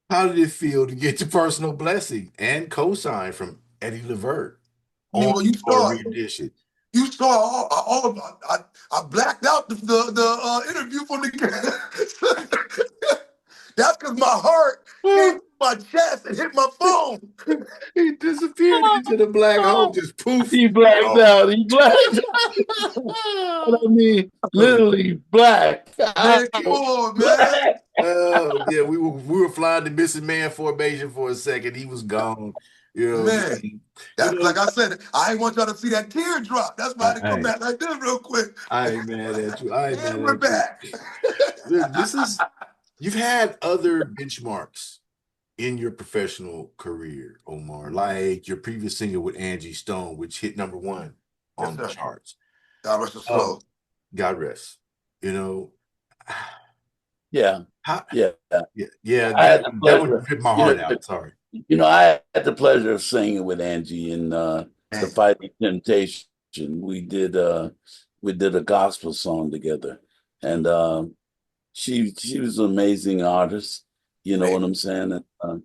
how did it feel to get your personal blessing and cosign from Eddie Levert I mean, on well, you your saw rendition? you saw all of I blacked out the interview from the That's because my heart came to my chest and hit my phone. He disappeared into the black hole, just poof. He blacked Oh. out. He blacked out. I mean, literally black Man, come out. on, man. Black. Oh yeah, we were flying the missing man formation for a second. He was gone. You know what I Man, mean? You that's like know, I said, I ain't want y'all to see that teardrop. That's why I had to come I, back like this real quick. I ain't mad at you. I ain't And mad we're at you. back. This is you've had other benchmarks in your professional career, Omar, like your previous single with Angie Stone, which hit #1 Yes, on the sir. charts. God rest his Um, soul. God rest. You know, Yeah, how, yeah. yeah, yeah, I had that the that would pleasure, rip my you heart know, out. Sorry. I had the pleasure of singing with Angie in the Man, Fighting Temptation. We did a gospel song together, and she was an amazing artist. You know man. what I'm saying? And,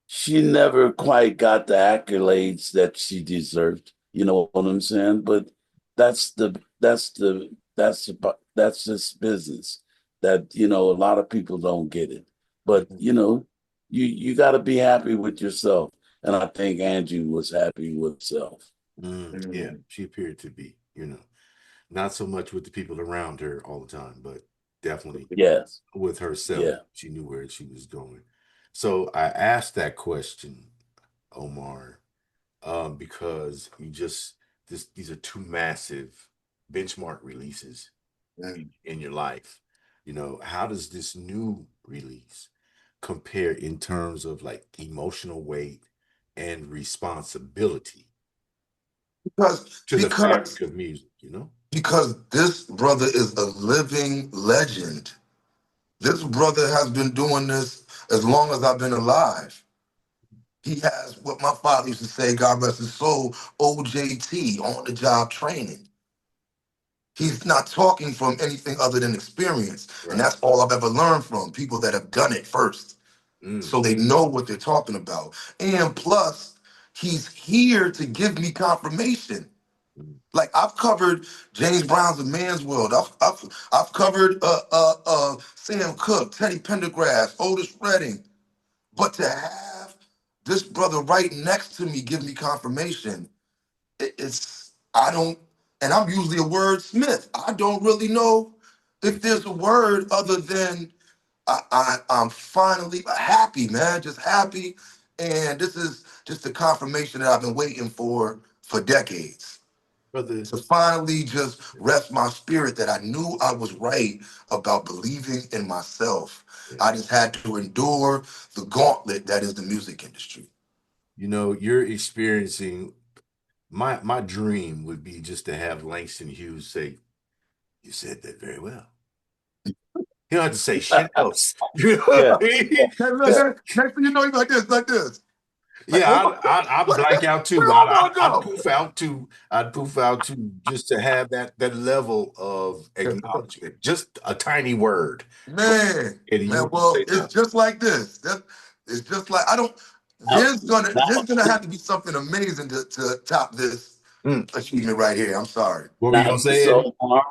she never quite got the accolades that she deserved. You know what I'm saying? But that's just business. That a lot of people don't get it. But you got to be happy with yourself, and I think Angie was happy with herself. Yeah, Mm. she appeared to be, not so much with the people around her all the time, but definitely Yes, with herself. yeah. She knew where she was going. So I asked that question, Omar, because these are two massive benchmark releases Mm. in your life. How does this new release compare in terms of like emotional weight and responsibility Because to the because fabric of music? because this brother is a living legend. This brother has been doing this as long as I've been alive. He has what my father used to say, God rest his soul, OJT, on the job training. Mm, He's not talking from anything other than experience. And right. that's all I've ever learned from people that have done it first. Mm, So they know what they're talking about. And plus, he's here to give me confirmation. mm, Like I've covered James Brown's A Man's World. I've covered Sam Cooke, Teddy Pendergrass, Otis Redding. But to have this brother right next to me give me confirmation, it's I don't, and I'm usually a wordsmith. I don't really know if there's a word other than I'm finally happy, man, just happy. And this is just the confirmation that I've been waiting for decades. brother. To finally just rest my spirit that I knew I was right about believing in myself. Yeah. I just had to endure the gauntlet that is the music industry. You're experiencing my dream would be just to have Langston Hughes say, "You said that very well." You don't have to say shit else. You know what Yeah. I mean? Hey, look, Just next thing you know, he's like this. Like, yeah, I blank out where too. all gonna I'd go? poof out too. I'd poof out too, just to have that level of acknowledgement. Just a tiny word. Go Man, ahead, you man, want to well, say it's now? just like this. It's just like I don't. Now, now, There's gonna have to be something amazing to top this Mm. achievement right here. I'm sorry. What were you now, gonna say, Eddie? so Mark,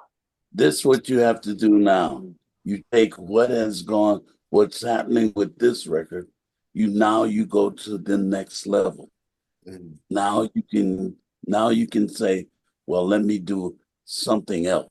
this is what you have to do now. You take what's happening with this record. You go to the next level. Mm. Now you can say, well, let me do something else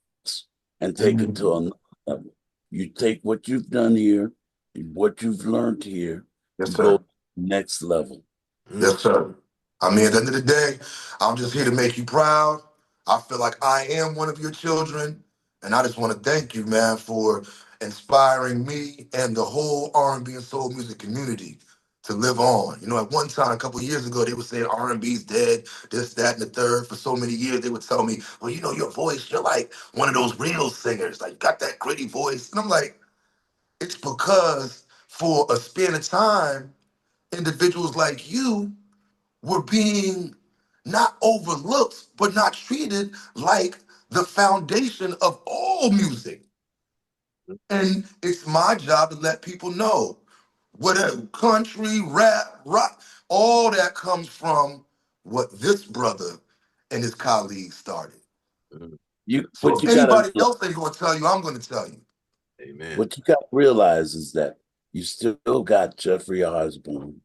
and take it to Mm. another level. You take what you've done here, what you've learned here, Yes, you go sir. to the next level. Mm. Yes, sir. I mean, at the end of the day, I'm just here to make you proud. I feel like I am one of your children, and I just want to thank you, man, for inspiring me and the whole R&B and soul music community to live on. At one time, a couple years ago, they would say R&B's dead, this, that, and the third. For so many years, they would tell me, well, your voice, you're like one of those real singers, like got that gritty voice. And I'm like, it's because for a span of time, individuals like you were being not overlooked, but not treated like the foundation of all music. And it's my job to let people know whatever country, rap, rock, all that comes from what this brother and his colleagues started. Mm. So What if you gotta anybody else ain't gonna tell you, I'm gonna tell you. Amen. what you gotta realize is that you still got Jeffrey Osborne,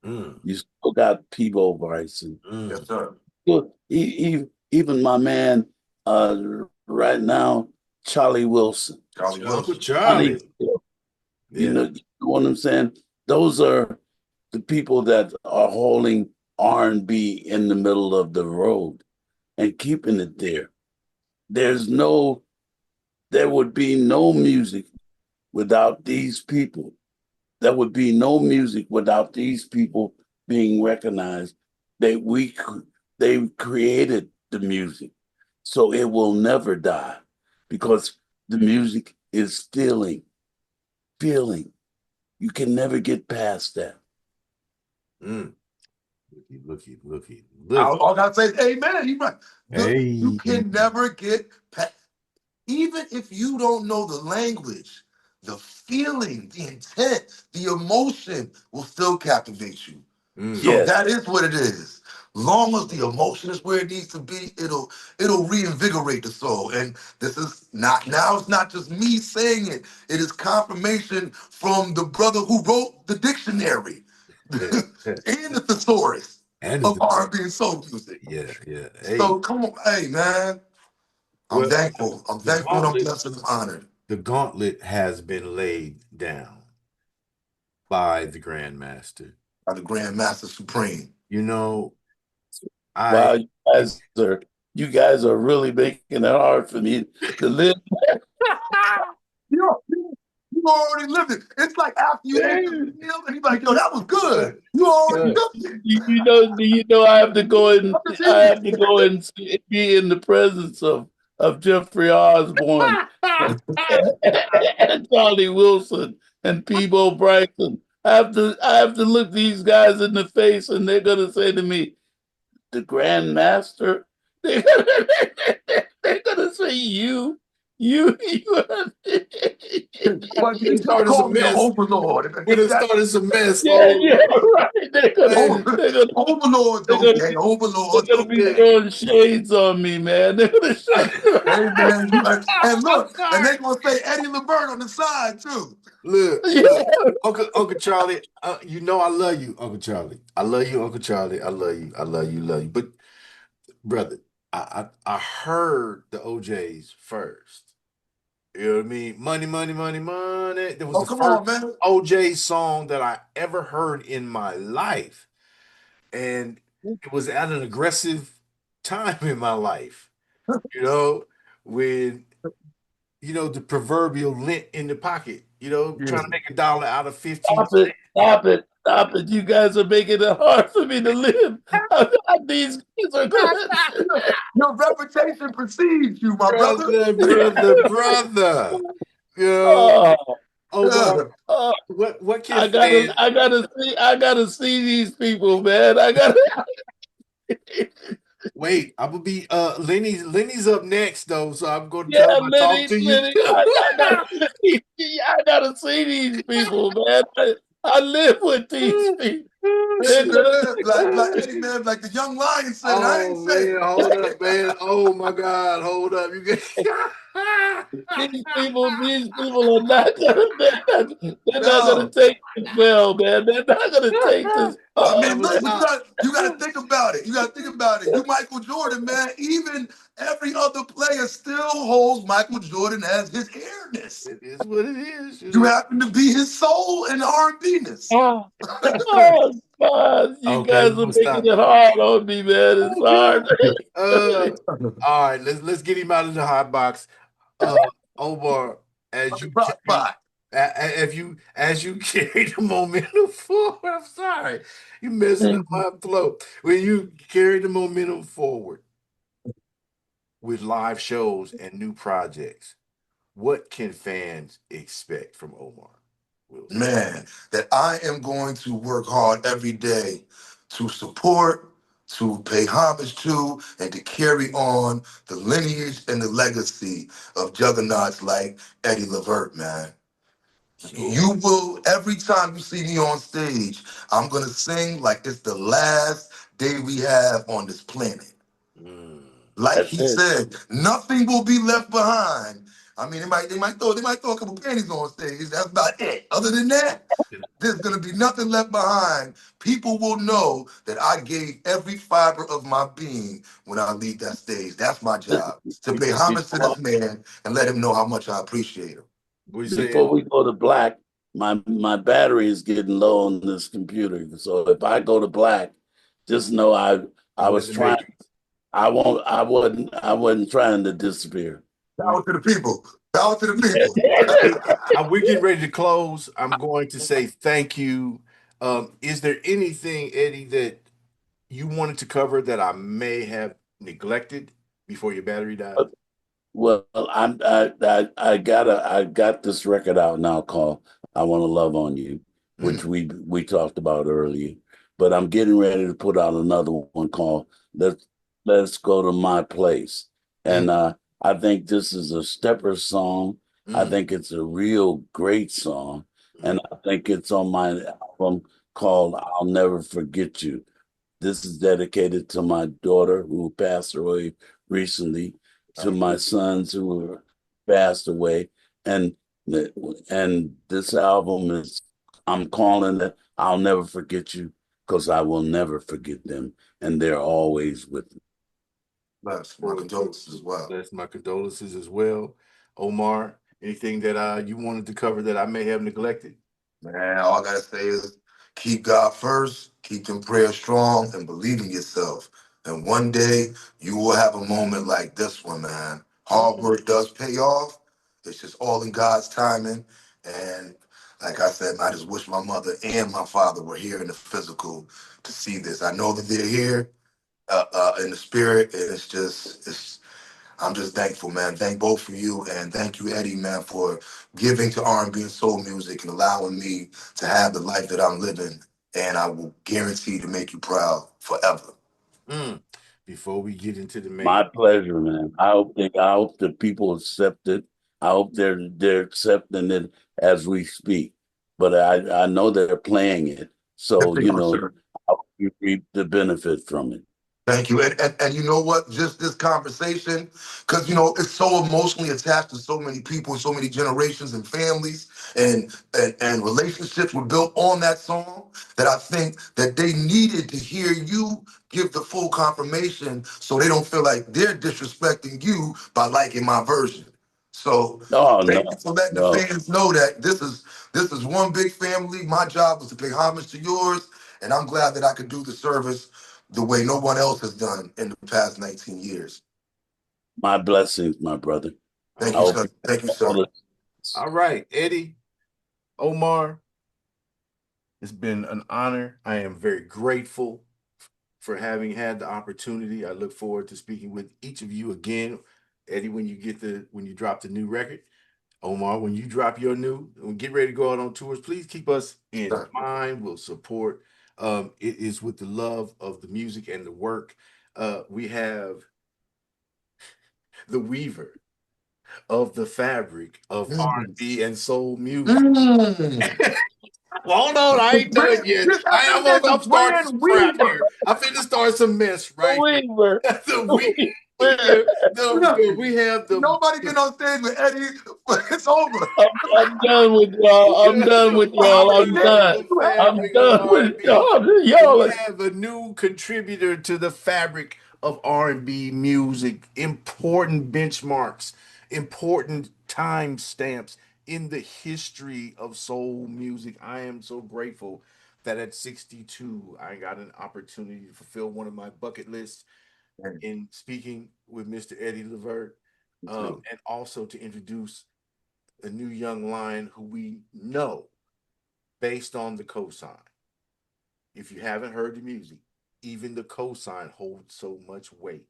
Mm. you still got Peebo Bryson, Yes, Mm. sir. even my man right now, Charlie Wilson. Charlie Uncle Wilson. Johnny, Charlie. you Yeah. know what I'm saying? Those are the people that are holding R&B in the middle of the road and keeping it there. There would be no music without these people. There would be no music without these people being recognized. They created the music, so it will never die because the music is feeling. You can never get past that. Looky. All I gotta say is amen. You're right. Hey. You can never get past, even if you don't know the language, the feeling, the intent, the emotion will still captivate you. So Yes. that is what it is. Long as the emotion is where it needs to be, it'll reinvigorate the soul. And this is not now. It's not just me saying it. It is confirmation from the brother who wrote the dictionary and the thesaurus of R&B and soul music. Yeah. Hey. So come on, hey man. I'm thankful. I'm thankful and I'm blessed and I'm honored. The gauntlet has been laid down by the Grandmaster. By the Grandmaster Supreme. You know, wow, you guys are really making it hard for me to live. You already lived it. It's like after you ate the meal and you're like, yo, that was good. You already lived it. You know, I have to go and be in the presence of Jeffrey Osborne and Charlie Wilson and Peebo Bryson. I have to look these guys in the face and they're gonna say to me, the Grandmaster. They're gonna say you. But you started call me an overlord. We're gonna start some mess. Yeah, right. They're gonna overlords, okay, overlords. They're gonna be throwing shades on me, man. They're gonna hey man, and look, and they're gonna say Eddie Levert on the side too. Look, Uncle Charlie, you know I love you, Uncle Charlie. I love you, Uncle Charlie. I love you. But brother, I heard the OJs first. You know what I mean? Money. That was the first OJ song that I ever heard in my life. And it was at an aggressive time in my life. You know, when the proverbial lint in the pocket, trying to make $1 out of 15 cents. Stop it. You guys are making it hard for me to live. These kids are good. Your reputation precedes you, my brother. Brother. What can I gotta see these people, man. I gotta wait. I'm gonna be Lenny's up next though, so I'm gonna tell him I talk to you. I gotta see these people, man. I live with these people. like Eddie, man, like the young lion said. I ain't saying. Hold up, man. Oh my God, hold up. You get these people are not gonna take this well, man. They're not gonna take this. I mean, look, you gotta think about it. You Michael Jordan, man. Even every other player still holds Michael Jordan as his airness. It is what it is. You happen to be his soul and R&B-ness. Oh, God. You guys are making it hard on me, man. It's hard. All right, let's get him out of the hot box. Omar, as you carry the momentum forward. I'm sorry, you messing up my flow. When you carry the momentum forward with live shows and new projects, what can fans expect from Omar Wilson? Man, that I am going to work hard every day to support, to pay homage to, and to carry on the lineage and the legacy of juggernauts like Eddie Levert, man. You will, every time you see me on stage, I'm going to sing like it's the last day we have on this planet. Like he said, nothing will be left behind. I mean, they might throw a couple pennies on stage. That's about it. Other than that, there's gonna be nothing left behind. People will know that I gave every fiber of my being when I leave that stage. That's my job, to pay homage to this man and let him know how much I appreciate him. Before we go to Black, my battery is getting low on this computer. So if I go to black, just know I was trying. I wasn't trying to disappear. Power to the people. Power to the people. We're getting ready to close. I'm going to say thank you. Is there anything, Eddie, that you wanted to cover that I may have neglected before your battery died? Well, I got this record out now called "I Want to Love on You," which we talked about earlier. But I'm getting ready to put out another one called "Let's Go to My Place," and I think this is a stepper song. I think it's a real great song, and I think it's on my album called "I'll Never Forget You." This is dedicated to my daughter who passed away recently, to my sons who passed away, and this album is, I'm calling it "I'll Never Forget You" because I will never forget them, and they're always with me. Bless my condolences as well. That's my condolences as well. Omar, anything that you wanted to cover that I may have neglected? Man, all I gotta say is keep God first, keep them prayers strong, and believe in yourself. And one day you will have a moment like this one, man. Hard work does pay off. It's just all in God's timing. And like I said, I just wish my mother and my father were here in the physical to see this. I know that they're here in the spirit, and I'm just thankful, man. Thank both of you, and thank you, Eddie, man, for giving to R&B and soul music and allowing me to have the life that I'm living. And I will guarantee to make you proud forever. Before we get into the main, my pleasure, man. I hope the people accept it. I hope they're accepting it as we speak. But I know they're playing it, so I hope you reap the benefit from it. Thank you. And you know what? Just this conversation, because, it's so emotionally attached to so many people, so many generations and families and relationships were built on that song that I think that they needed to hear you give the full confirmation so they don't feel like they're disrespecting you by liking my version. So thank you for letting the fans know that this is one big family. My job was to pay homage to yours, and I'm glad that I could do the service the way no one else has done in the past 19 years. My blessings, my brother. Thank you, sir. Thank you, sir. All right, Eddie, Omar, it's been an honor. I am very grateful for having had the opportunity. I look forward to speaking with each of you again. Eddie, when you drop the new record. Omar, when you drop your new, and get ready to go out on tours, please keep us in mind. We'll support. It is with the love of the music and the work. We have the weaver of the fabric of R&B and soul music. Hold on, I ain't done yet. I'm starting some crap here. I'm finna start some mess, right? The weaver. We have the nobody get on stage with Eddie. It's over. I'm done with y'all. I'm done with y'all. I'm done. I'm done with y'all. We have a new contributor to the fabric of R&B music. Important benchmarks, important time stamps in the history of soul music. I am so grateful that at 62, I got an opportunity to fulfill one of my bucket lists in speaking with Mr. Eddie Levert, and also to introduce a new young lion who we know based on the cosign. If you haven't heard the music, even the cosign holds so much weight.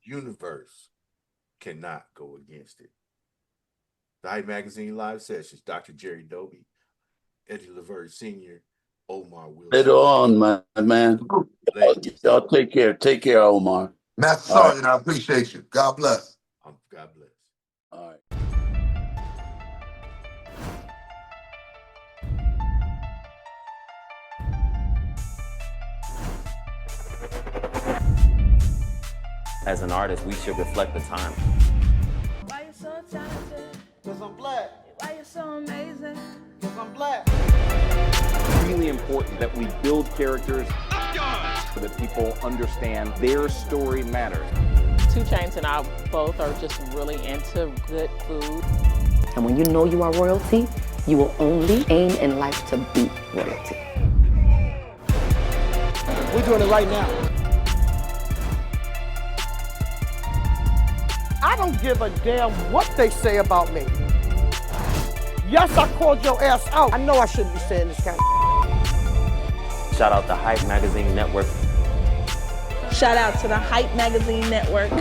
Universe cannot go against it. The Hype Magazine Live Sessions, Dr. Jerry Doby, Eddie Levert Sr., Omar Wilson. Later on, my man. Y'all take care. Take care, Omar. Master Sergeant, I appreciate you. God bless. God bless. All right. As an artist, we should reflect the time. Why you so talented? Cause I'm black. Why you so amazing? Cause I'm black. It's really important that we build characters so that people understand their story matters. 2 Chainz and I both are just really into good food. And when you know you are royalty, You will only aim in life to beat royalty. We're doing it right now. I don't give a damn what they say about me. Yes, I called your ass out. I know I shouldn't be saying this kind of. Shout out to Hype Magazine Network. Shout out to the Hype Magazine Network.